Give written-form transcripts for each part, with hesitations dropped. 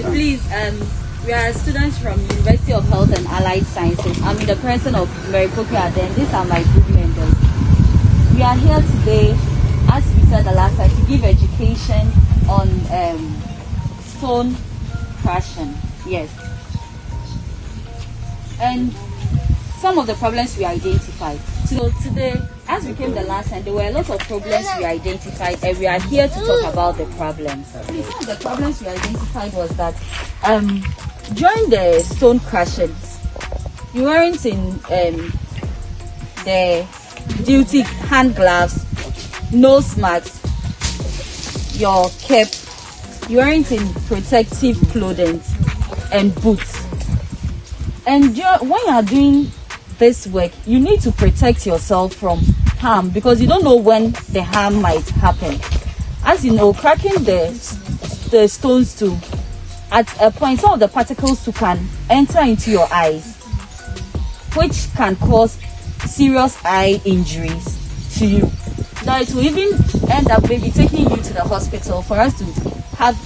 Please, we are students from University of Health and Allied Sciences. I'm in the person of Mary Poku Aden. These are my group members. We are here today, as we said the last time, to give education on stone crushing. Yes. And some of the problems we identified. So today, as we came the last time, there were a lot of problems we identified, and we are here to talk about the problems. Some of the problems we identified was that during the stone crushings, you weren't in the duty hand gloves, nose masks, your cap, you weren't in protective clothing and boots. And when you are doing this work, you need to protect yourself from harm, because you don't know when the harm might happen. As you know, cracking the stones too, at a point, some of the particles too can enter into your eyes, which can cause serious eye injuries to you. Now it will even end up maybe taking you to the hospital for us to have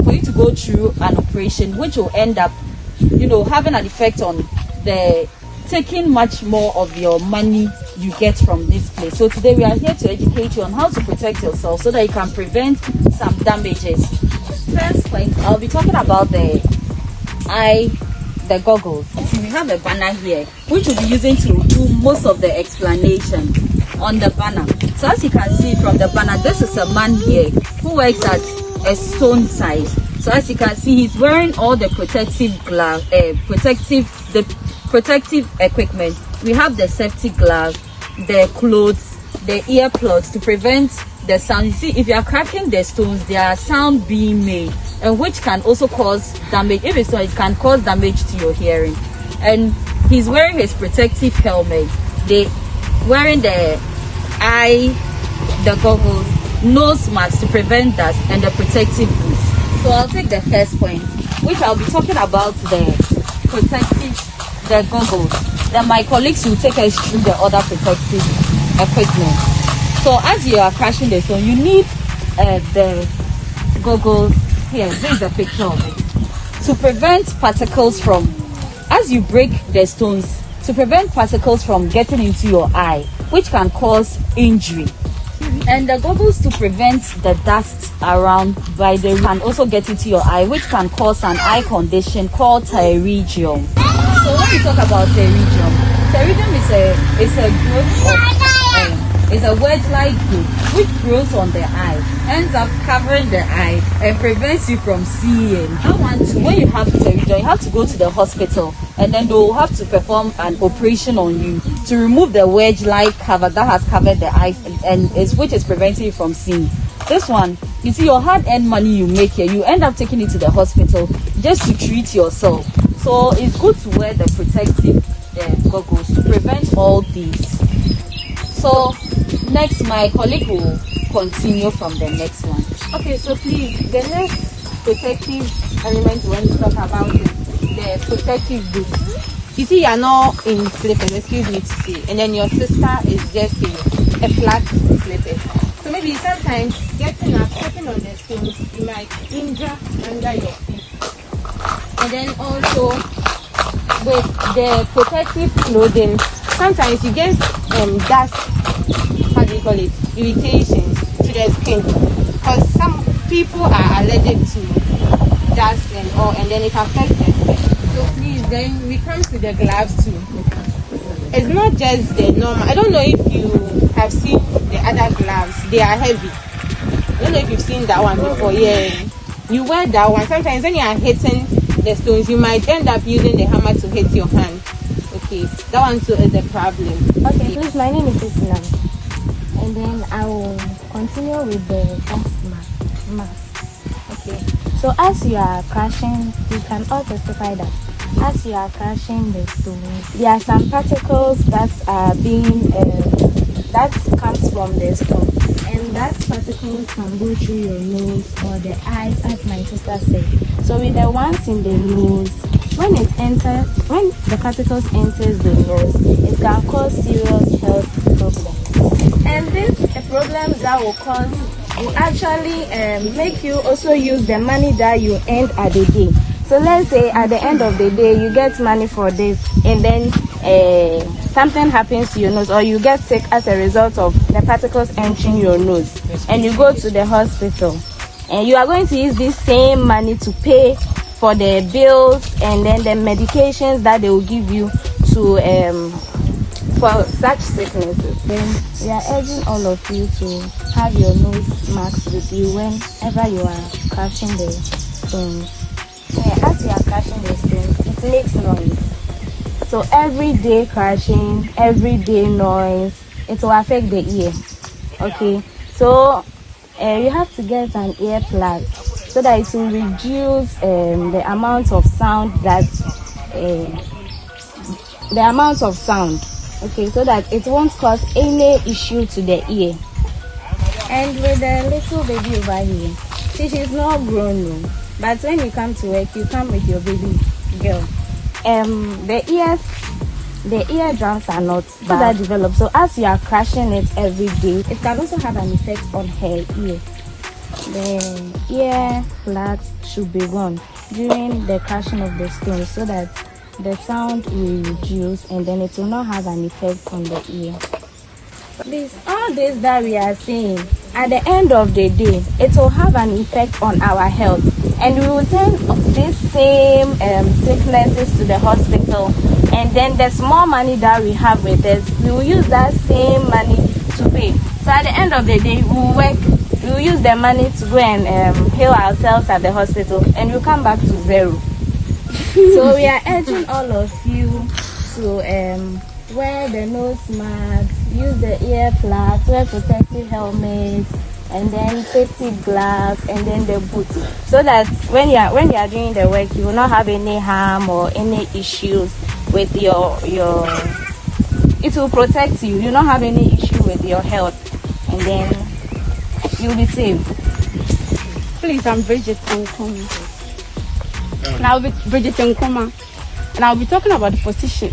for you to go through an operation, which will end up, having an effect on the taking much more of your money you get from this place. So today we are here to educate you on how to protect yourself so that you can prevent some damages. First point, I'll be talking about the goggles. We have a banner here, which we'll be using to do most of the explanation on the banner. So as you can see from the banner, this is a man here who works at a stone site. So as you can see, he's wearing all the protective equipment. We have the safety gloves, the clothes, the earplugs to prevent the sound. You see, if you are cracking the stones, there are sound being made, and which can also cause damage. If it's not, it can cause damage to your hearing. And he's wearing his protective helmet, wearing the goggles, nose masks to prevent dust, and the protective boots. So I'll take the first point, which I'll be talking about the goggles. Then my colleagues will take us through the other protective equipment. So as you are crashing the stone, you need the goggles. Here, this is a picture of it. To prevent particles from, as you break the stones, to prevent particles from getting into your eye, which can cause injury. And the goggles to prevent the dust around by the can also get into your eye, which can cause an eye condition called pterygium. So when we talk about pterygium is a growth of is a wedge-like growth which grows on the eye, ends up covering the eye and prevents you from seeing. When you have pterygium, you have to go to the hospital, and then they will have to perform an operation on you to remove the wedge-like cover that has covered the eye which is preventing you from seeing. This one, you see, your hard-earned money you make here, you end up taking it to the hospital just to treat yourself. So it's good to wear the protective goggles to prevent all these. So next, my colleague will continue from the next one. Okay, so please, the next protective element we want to talk about is the protective boots. You see, you are not in slippers, excuse me to say, and then your sister is just in a flat slipper. So maybe sometimes stepping on the stones, you might injure under your feet. And then also with the protective clothing, sometimes you get dust, irritations to the skin, because some people are allergic to dust and all, and then it affects their skin. So please, then we come to the gloves too. It's not just the normal. I don't know if you have seen the other gloves. They are heavy. I don't know if you've seen that one before. Yeah, you wear that one. Sometimes when you are hitting the stones, you might end up using the hammer to hit your hand. Okay, that one too is a problem. Okay, please, my name is Islam, and then I will continue with the gas mask. Okay, so as you are crashing, you can all testify that as you are crashing the stones, there are some particles that are being that comes from the stone, and that particles can go through your nose or the eyes, as my sister said. So with the ones in the nose, when the particles enters the nose, it can cause serious health problems. And these problems that will cause will actually make you also use the money that you earned at the day. So let's say at the end of the day you get money for this, and then something happens to your nose, or you get sick as a result of the particles entering your nose, and you go to the hospital, and you are going to use this same money to pay for the bills and then the medications that they will give you to for such sicknesses. Then we are urging all of you to have your nose mask with you whenever you are crushing the stones. As you are crushing the stones, it makes noise. So everyday crushing, everyday noise, it will affect the ear. Okay, so you have to get an earplug so that it will reduce the amount of sound that okay, so that it won't cause any issue to the ear. And with the little baby over here, see, she's not grown no, but when you come to work, you come with your baby girl. The eardrums are not that developed, so as you are crushing it every day, it can also have an effect on her ear. The ear plugs should be worn during the crushing of the stones so that the sound will reduce and then it will not have an effect on the ear. All this that we are saying, at the end of the day, it will have an effect on our health, and we will send these same sicknesses to the hospital, and then the small money that we have with us, we will use that same money to pay. So at the end of the day, we will use the money to go and heal ourselves at the hospital, and we'll come back to zero. So we are urging all of you to wear the nose mask, use the earplugs, wear protective helmets, and then safety gloves, and then the boots, so that when you are doing the work, you will not have any harm or any issues with your. It will protect you. You will not have any issue with your health, and then you'll be safe. Please, I'm Bridget Nkoma. Now with Bridget Nkoma, and I'll be talking about the position,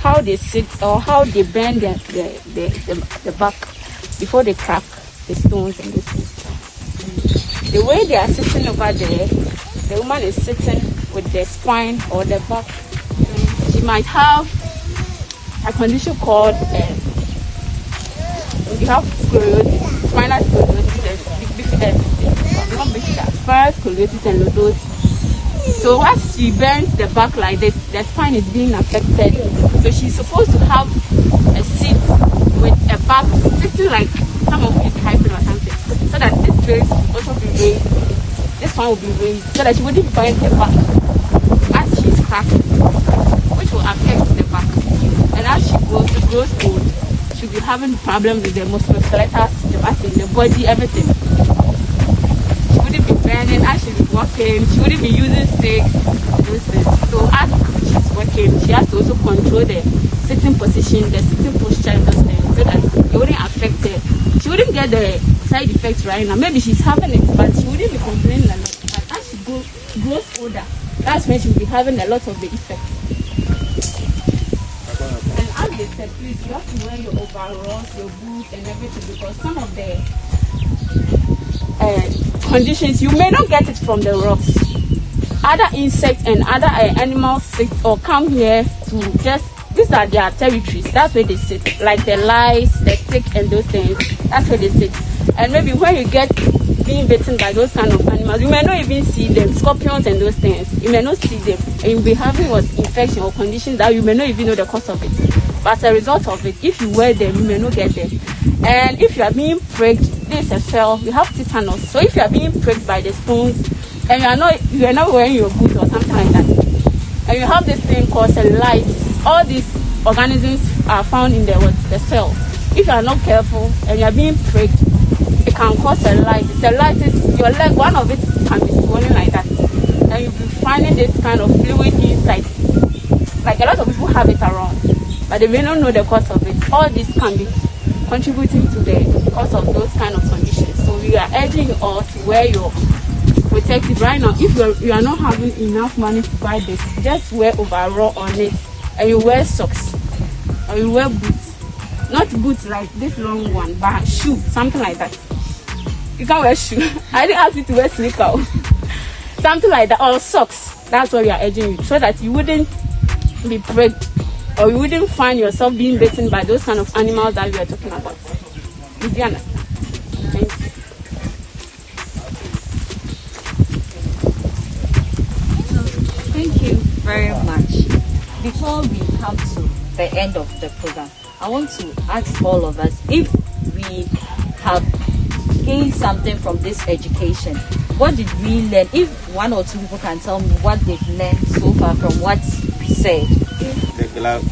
how they sit or how they bend the back before they crack the stones and this thing. The way they are sitting over there, the woman is sitting with the spine or the back. She might have a condition called you have scoliosis, spinal scoliosis, spinal scoliosis and lordosis. So as she bends the back like this, the spine is being affected. So she's supposed to have a seat with a back sitting like some of his hyping or something, so that this base will also be raised. This one will be raised, so that she wouldn't bend the back as she's cracking, which will affect the back. And as she grows old, she'll be having problems with the musculoskeletal system, as in the body, everything. She wouldn't be bending as she's walking. She wouldn't be using sticks. So as she's working, she has to also control the sitting position, the sitting posture, and those things, so that it wouldn't affect her. She wouldn't get the side effects right now. Maybe she's having it, but she wouldn't be complaining a lot. But as she grows older, that's when she'll be having a lot of the effects. And as they said, please, you have to wear your overalls, your boots, and everything, because some of the conditions, you may not get it from the rocks. Other insects and other animals sit or come here to just, these are their territories. That's where they sit, like the lice, the tick, and those things. That's where they sit. And maybe when you get being bitten by those kind of animals, you may not even see them. Scorpions and those things, you may not see them, and you'll be having what infection or conditions that you may not even know the cause of it. But as a result of it, if you wear them, you may not get them. And if you are being pricked, this is a cell, you have tetanus. So if you are being pricked by the stones, and you are not wearing your boots or something like that, and you have this thing called cellulitis, all these organisms are found in the cell. If you are not careful and you are being pricked, it can cause cellulitis. Cellulitis, your leg, one of it can be swollen like that, and you'll be finding this kind of fluid inside. Like a lot of people have it around, but they may not know the cause of it. All this can be contributing to the cause of those kind of conditions. So we are urging you all to wear your protective right now. If you are not having enough money to buy this, just wear overall on it, and you wear socks, or you wear boots. Not boots like this long one, but shoe, something like that. You can't wear shoe. I didn't ask you to wear sneaker. Something like that, or socks. That's what we are urging you, so that you wouldn't be pricked, or you wouldn't find yourself being bitten by those kind of animals that we are talking about. Did you understand? Thank you. Thank you very much. Before we come to the end of the program, I want to ask all of us if we have gained something from this education. What did we learn? If one or two people can tell me what they've learned so far from what's said. The glove.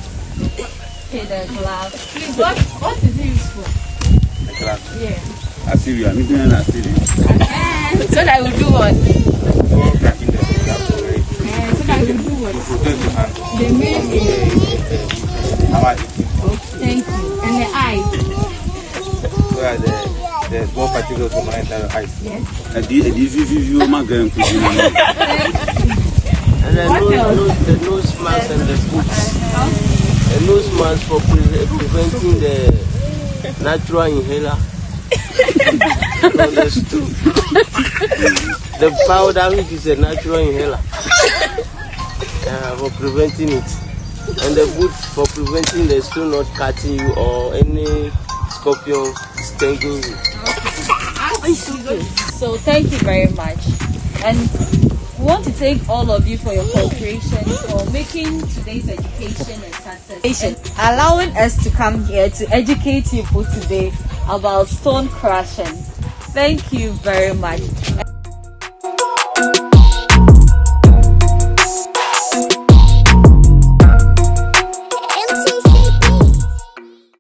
Okay, the glove. Please, what is it used for? The glove. Yeah. I see you. I'm meeting and I see you. So that I will do what? For catching the glove. So that I will do what? To protect your hand. The main is. How much? Thank you. And the eye. Where the small particles from my entire eyes. Yes. And you my girl. And the nose mask and the boots. The nose mask for preventing the natural inhaler. Understood. The powder, which is a natural inhaler, for preventing it. And the boots for preventing the stone not cutting you or any scorpion stinging you. So thank you very much. And we want to thank all of you for your cooperation, for making today's education a success, allowing us to come here to educate people today about stone crushing. Thank you very much.